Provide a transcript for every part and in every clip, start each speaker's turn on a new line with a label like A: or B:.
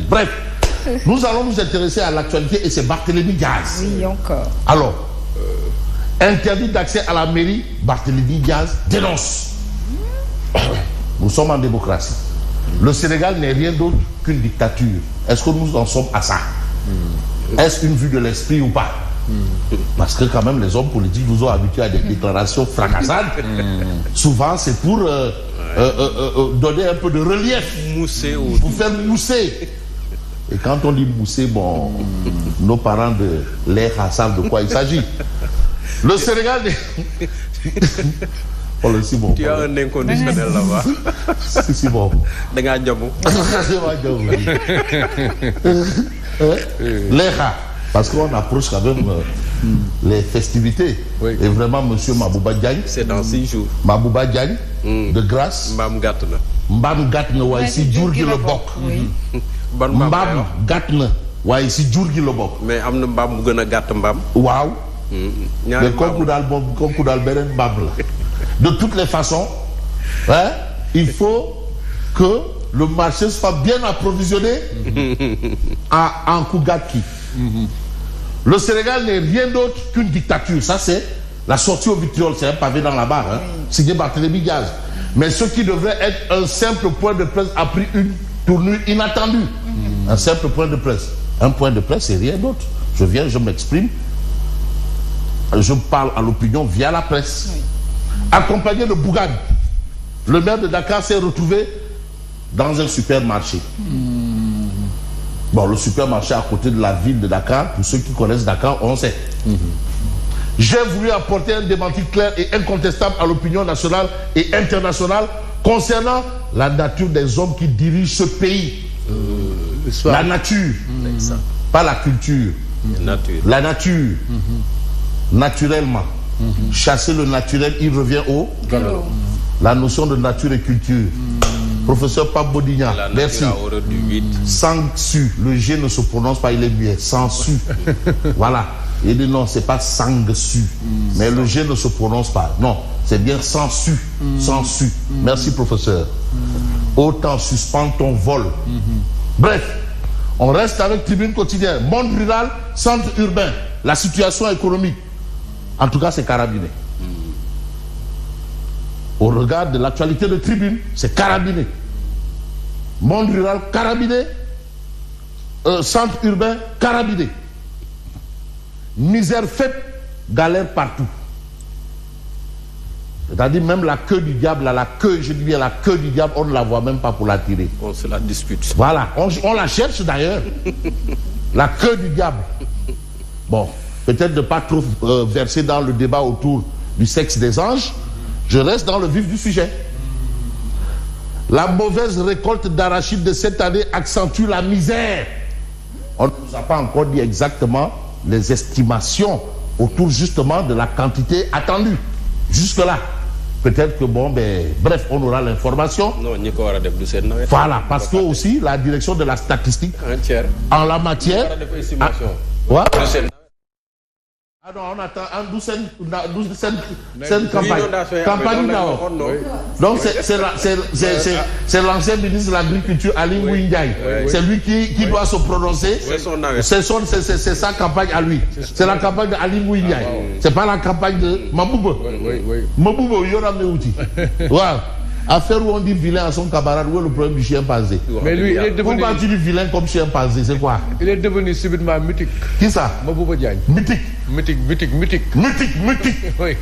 A: Bref, nous allons nous intéresser à l'actualité et c'est Barthélémy Diaz.
B: Oui, encore.
A: Alors, interdit d'accès à la mairie, Barthélémy Diaz dénonce. Nous sommes en démocratie. Le Sénégal n'est rien d'autre qu'une dictature. Est-ce que nous en sommes à ça? Est-ce une vue de l'esprit ou pas? Parce que quand même les hommes politiques nous ont habitués à des déclarations fracassantes. Souvent c'est pour donner un peu de relief, pour faire mousser. Et quand on dit mousser, bon, nos parents de l'air savent de quoi il s'agit. Le Sénégal oh, le Simon.
C: Tu as un inconditionnel là-bas.
A: C'est Simon. L'air, parce qu'on approche quand même les festivités. Oui. Et vraiment, monsieur Mabouba Diagne.
C: C'est dans 6 jours.
A: Mabouba Diagne, de grâce.
C: Mbam Gatna.
A: Mbam Gatna, ouais, ici, Djourgi le Bok. Mbam Gatna, ouais, ici, Djourgi le Bok.
C: Mais amna Mbam bu gëna gatt Mbam.
A: Waaw. Mais comme Koudal Beren Mbam là. De toutes les façons, hein, il faut que le marché soit bien approvisionné en Kougaki. Le Sénégal n'est rien d'autre qu'une dictature. Ça, c'est la sortie au vitriol. C'est un pavé dans la barre, hein, signé Barthélémy Diaz. Mais ce qui devrait être un simple point de presse a pris une tournure inattendue. Un simple point de presse. Un point de presse, c'est rien d'autre. Je viens, je m'exprime. Je parle à l'opinion via la presse. Accompagné de Bougane, le maire de Dakar s'est retrouvé dans un supermarché. Bon, le supermarché à côté de la ville de Dakar, pour ceux qui connaissent Dakar, on sait. J'ai voulu apporter un démenti clair et incontestable à l'opinion nationale et internationale concernant la nature des hommes qui dirigent ce pays. La nature, pas la culture. La nature, naturellement. Chasser le naturel, il revient au galop. La notion de nature et culture. Professeur Pape Bodigna, merci. Sang su, le G ne se prononce pas, il est muet. Sang su. Voilà. Il dit non, c'est pas sang su. Mais le G ne se prononce pas. Non, c'est bien sang su. Sang su. Merci, professeur. Autant suspendre ton vol. Bref, on reste avec Tribune Quotidienne. Monde rural, centre urbain. La situation économique. En tout cas, c'est carabiné. Au regard de l'actualité de Tribune, c'est carabiné. Monde rural, carabiné. Centre urbain, carabiné. Misère faite, galère partout. C'est-à-dire même la queue du diable, la queue, je dis bien la queue du diable, on ne la voit même pas pour la tirer.
C: On se la dispute.
A: Voilà, on la cherche d'ailleurs. La queue du diable. Bon. Peut-être ne pas trop verser dans le débat autour du sexe des anges, je reste dans le vif du sujet. La mauvaise récolte d'arachide de cette année accentue la misère. On ne nous a pas encore dit exactement les estimations autour justement de la quantité attendue. Jusque-là. Peut-être que bon, ben, bref, on aura l'information.
C: Non,
A: voilà, parce que aussi la direction de la statistique en la matière. Ah non, on attend un 12 campagne. Donc c'est l'ancien ministre de l'Agriculture, Ali Ngouille. C'est lui qui doit se prononcer. C'est sa campagne à lui. C'est la campagne de Ali Ngouille. C'est pas la campagne de Mabouba. Mabouba, il y aura mes outils. Voilà. Affaire où on dit vilain à son camarade, où est le problème du chien pasé? Mais lui, il est devenu... Pourquoi tu dis vilain comme chien pasé? C'est quoi?
D: Il est devenu subitement mythique.
A: Qui ça?
D: Mabouba Diagne.
A: Mythique.
D: Mythique.
A: Oui.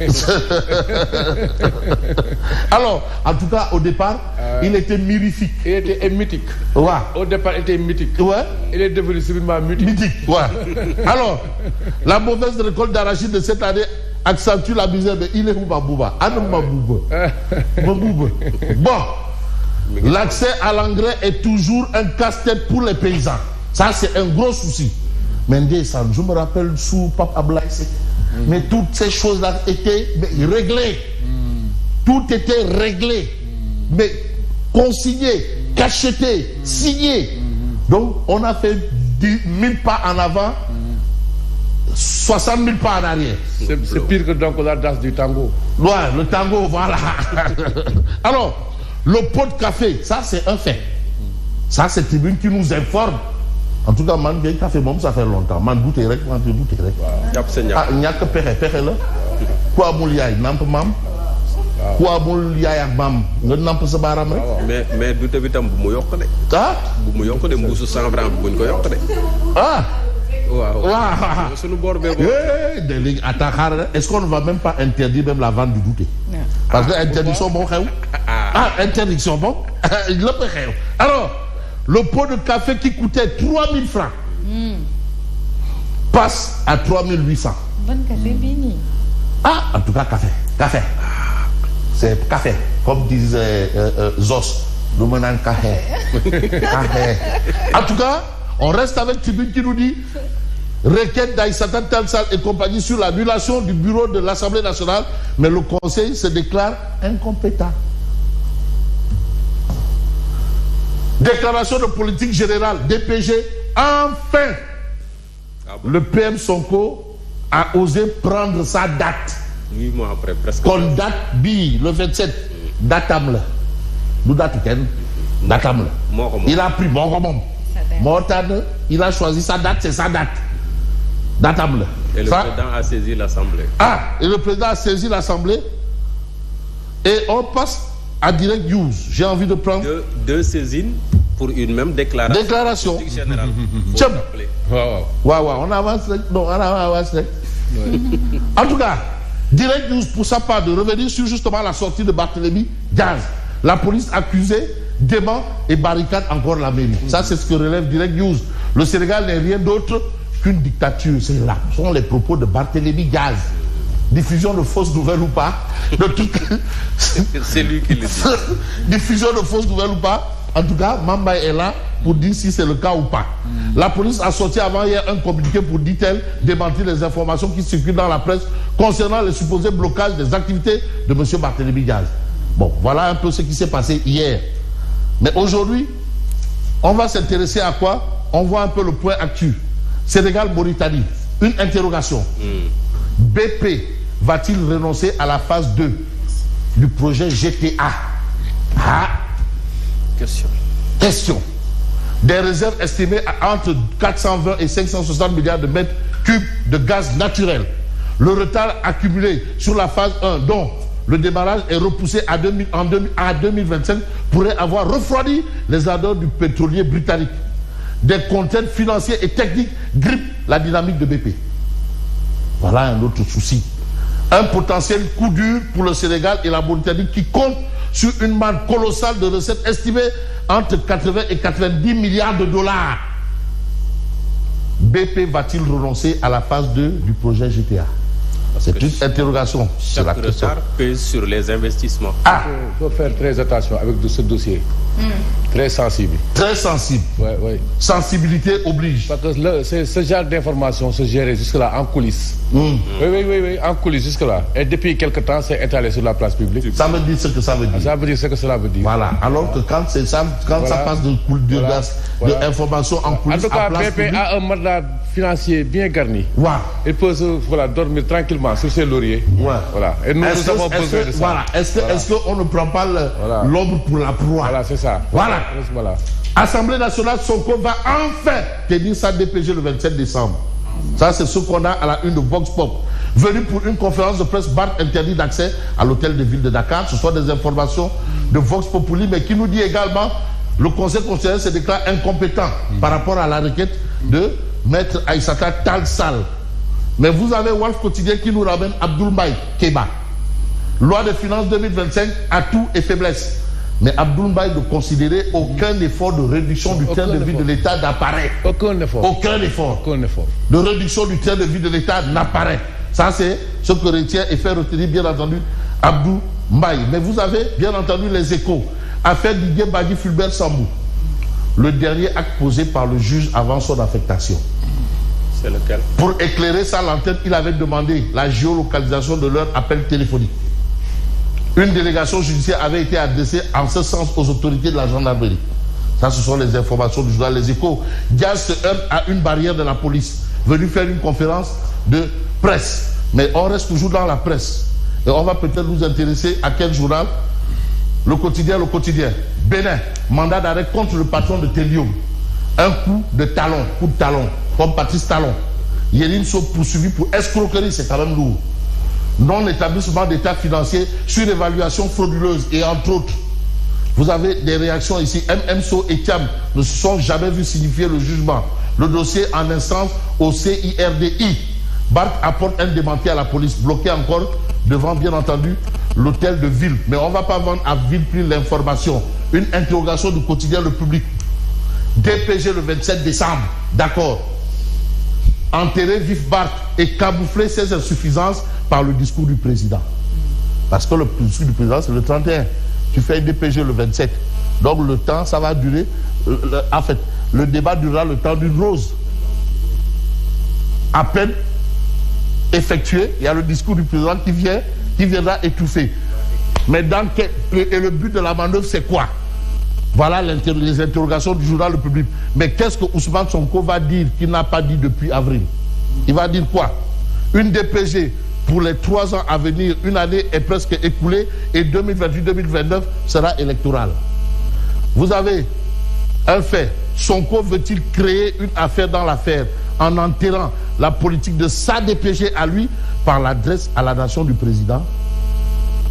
A: Alors, en tout cas, au départ, il était mirifique.
D: Il était mythique.
A: Ouais.
D: Au départ, il était mythique.
A: Ouais.
D: Il est devenu subitement mythique.
A: Mythique, ouais. Alors, la mauvaise récolte d'arachide de cette année accentue la misère de il est où Mabouba? Ah non, Mabouba. Bon, l'accès à l'engrais est toujours un casse-tête pour les paysans. Ça, c'est un gros souci. Mais je me rappelle sous Pape Ablaye, mais toutes ces choses-là étaient réglées. Tout était réglé. Mais consigné, cacheté, signé. Donc, on a fait 1000 pas en avant, 60 000 pas en arrière.
D: C'est pire que donc la danse du tango.
A: Ouais, le tango, voilà. Alors, le pot de café, ça c'est un fait. Ça, c'est Tribune qui nous informe. En tout cas, man, bien café, ça fait longtemps. Man, douté rek, man, douté rek. Ah, ñàkk pexe la. Ku amul yaay namp maam. Ku amul yaay ak maam nga namp sa baaraam rek.
C: mais douté bi tam bu mu yokk de.
A: Ah.
C: bu mu yokk de mbuusu 100 francs buñ ko yokk de.
A: Ah.
C: waaw. Sunu boor bee ko.
A: Léegi attends xaaral est-ce qu'on ne va même pas interdire même la vente du douté? Parce que interdiction moo xew. Interdiction bon. lépp xew. Alors. Le pot de café qui coûtait 3000 francs passe à 3800.
B: Bon café, Bini.
A: En tout cas, café. C'est café, comme disait Zos. Nous menons café. En tout cas, on reste avec Tribune qui nous dit requête d'Aïssata Tall Sall et compagnie sur l'annulation du bureau de l'Assemblée nationale, mais le Conseil se déclare incompétent. Déclaration de politique générale, DPG, enfin, le PM Sonko a osé prendre sa date.
C: 8 mois après, presque.
A: Kon date bi, le 27, datam la. Du date ken, datam la. Il a pris Mortane, il a choisi sa date, c'est sa date. Datam la.
C: Et le président a saisi l'Assemblée.
A: Et le président a saisi l'Assemblée. Et on passe à Direct News. J'ai envie de prendre
C: deux saisines pour une même déclaration. Générale.
A: On avance. Non, on avance. En tout cas, Direct News pour sa part de revenir sur justement la sortie de Barthélémy Diaz. La police accusée dément et barricade encore la mairie. Ça, c'est ce que relève Direct News. Le Sénégal n'est rien d'autre qu'une dictature. C'est là. Ce sont les propos de Barthélémy Diaz. Diffusion de fausses nouvelles ou pas,
C: c'est lui qui le dit.
A: Diffusion de fausses nouvelles ou pas, en tout cas, Mamba est là pour dire si c'est le cas ou pas. La police a sorti avant hier un communiqué pour, dit-elle, démentir les informations qui circulent dans la presse concernant le supposé blocage des activités de M. Barthélémy Diaz. Bon, voilà un peu ce qui s'est passé hier. Mais aujourd'hui, on va s'intéresser à quoi? On voit un peu le point actuel. Sénégal-Mauritanie, une interrogation. BP va-t-il renoncer à la phase 2 du projet GTA? Question. Des réserves estimées à entre 420 et 560 milliards de mètres cubes de gaz naturel. Le retard accumulé sur la phase 1, dont le démarrage est repoussé à 2025, pourrait avoir refroidi les ardeurs du pétrolier britannique. Des contraintes financières et techniques grippent la dynamique de BP. Voilà un autre souci. Un potentiel coup dur pour le Sénégal et la Mauritanie qui compte sur une manne colossale de recettes estimées entre 80 et 90 milliards de dollars. BP va-t-il renoncer à la phase 2 du projet GTA? C'est une interrogation.
C: Chaque retard pèse sur les investissements.
D: Il faut faire très attention avec ce dossier. Très sensible.
A: Très sensible.
D: Oui.
A: Sensibilité oblige.
D: Parce que ce genre d'information se gérait jusque-là en coulisses. Oui, en coulisses jusque-là. Et depuis quelque temps, c'est étalé sur la place publique.
A: Ça veut dire ce que ça veut dire.
D: Ça veut dire ce que cela veut dire.
A: Voilà. Alors que quand ça passe de information en coulisses.
D: En tout cas, BP a un mandat financier bien garni. Il peut dormir tranquillement sur ses lauriers. Voilà. Et nous avons besoin de ça.
A: Voilà. Est-ce qu'on ne prend pas l'ombre pour la proie?
D: Voilà, c'est ça.
A: Voilà. Assemblée nationale, Sonko va enfin tenir sa DPG le 27 décembre. Ça, c'est ce qu'on a à la une de Vox Pop. Venu pour une conférence de presse, Barth interdit d'accès à l'hôtel de ville de Dakar. Ce sont des informations de Vox Populi, mais qui nous dit également le Conseil constitutionnel se déclare incompétent par rapport à la requête de Maître Aïssata Tall Sall. Mais vous avez Walf Quotidien qui nous ramène Abdoul Mbaye Keba. Loi de finances 2025, atout et faiblesse. Mais Abdoul Mbaye ne considérait aucun effort de réduction du train de vie de l'État n'apparaît. Aucun effort. De réduction du train de vie de l'État n'apparaît. Ça, c'est ce que retient et fait retenir, bien entendu, Abdoul Mbaye. Mais vous avez, bien entendu, les échos. Affaire Didier Badji Fulbert Sambou. Le dernier acte posé par le juge avant son affectation.
C: C'est lequel?
A: Pour éclairer sa lanterne, il avait demandé la géolocalisation de leur appel téléphonique. Une délégation judiciaire avait été adressée en ce sens aux autorités de la gendarmerie. Ça, ce sont les informations du journal Les Échos. Diaz se heurte à une barrière de la police, venu faire une conférence de presse. Mais on reste toujours dans la presse. Et on va peut-être nous intéresser à quel journal? Le quotidien. Bénin, mandat d'arrêt contre le patron de Télium. Un coup de talon, comme Patrice Talon. Yérim sont poursuivis pour escroquerie, c'est quand même lourd. Non-établissement d'état financier sur évaluation frauduleuse et entre autres. Vous avez des réactions ici. MMSO et TIAM ne se sont jamais vus signifier le jugement. Le dossier en instance au CIRDI. Barthes apporte un démenti à la police, bloqué encore devant, bien entendu, l'hôtel de ville. Mais on ne va pas vendre à Villeprix l'information. Une interrogation du quotidien Le Public. DPG le 27 décembre, d'accord. Enterrer vif Barthes et camoufler ses insuffisances par le discours du président. Parce que le discours du président, c'est le 31. Tu fais un DPG le 27. Donc le temps, ça va durer. En fait, le débat durera le temps d'une rose. À peine effectué, il y a le discours du président qui viendra étouffer. Mais et le but de la manœuvre, c'est quoi? Voilà les interrogations du journal Le Public. Mais qu'est-ce que Ousmane Sonko va dire qu'il n'a pas dit depuis avril? Il va dire quoi? Une DPG pour les 3 ans à venir, une année est presque écoulée et 2028-2029 sera électorale. Vous avez un fait. Sonko veut-il créer une affaire dans l'affaire en enterrant la politique de sa DPG à lui par l'adresse à la nation du président?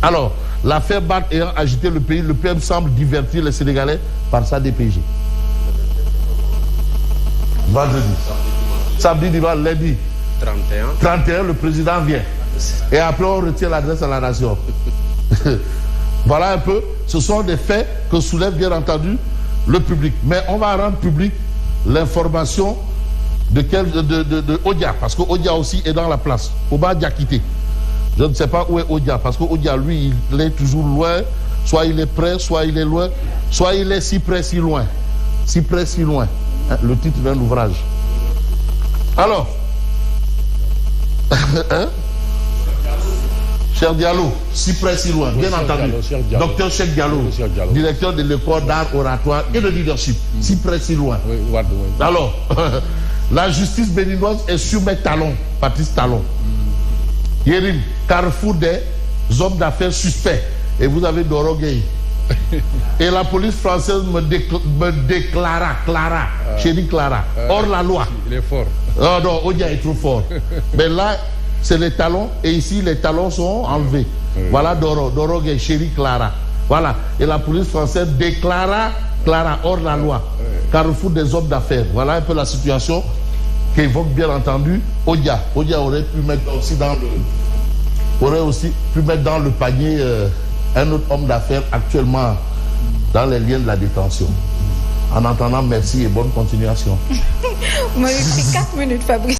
A: Alors, l'affaire Barthes ayant agité le pays, le PM semble divertir les Sénégalais par sa DPG. Vendredi. Samedi, dimanche, lundi. 31, le président vient. Et après, on retient l'adresse à la nation. Voilà un peu. Ce sont des faits que soulève bien entendu le public. Mais on va rendre public l'information de Odia, parce que Odia aussi est dans la place. Oba Diakité. Je ne sais pas où est Odia, parce que Odia, lui, il est toujours loin. Soit il est près, soit il est loin. Soit il est si près, si loin. Si près, si loin. Le titre d'un ouvrage. Alors, hein? Cher Diallo, si près, si loin, bien entendu. Docteur Cheikh Diallo, directeur de l'école d'art oratoire et de leadership. Si près, si loin. Alors, la justice béninoise est sur mes talons, Patrice Talon. Yérim, carrefour des hommes d'affaires suspects. Et vous avez Doro Gueye. Et la police française me déclara, chérie Clara, hors la loi.
D: Il est fort.
A: Oh non, Odia est trop fort. Mais là, c'est les talons, et ici, les talons sont enlevés. Voilà Doro Gueye, chérie Clara. Voilà. Et la police française déclara Clara, hors la loi. Carrefour des hommes d'affaires. Voilà un peu la situation qu'évoque bien entendu Odia. Odia aurait pu mettre aussi dans le panier un autre homme d'affaires actuellement dans les liens de la détention. En attendant, merci et bonne continuation.
B: Moi, 4 minutes, Fabrice.